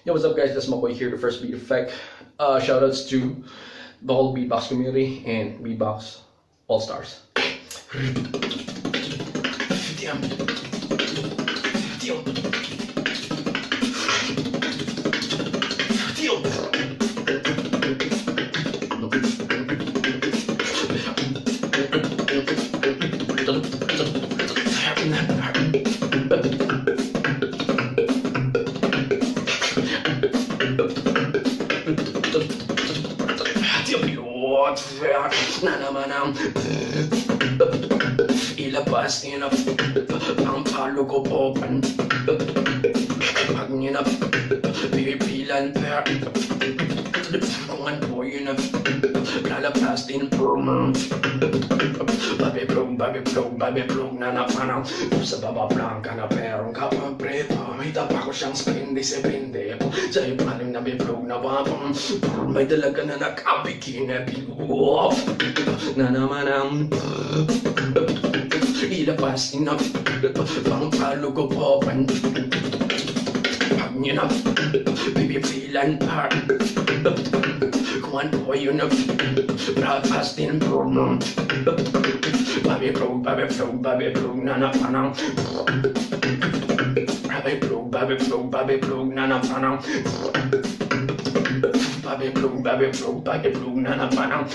Yo, what's up guys, that's Mckoy here, the first beat effect. Shoutouts to the whole beatbox community and beatbox all stars. Na naman ang ilabas niyo na ang palugupopan. Pag niyo na pipilan kung ano yun na lalabas din babi plug na napanang sa baba blanca na perong kapag preto may tapa ko siyang sprindi sa ibalim na biplog na wapang may dalaga na nakabikini bilog na naman ang ilabas na pang palugupopan. Pag niyo na pipilan kung ano yun na lalabas din babi plug na napanang babi plug na napanang babi plug na napanang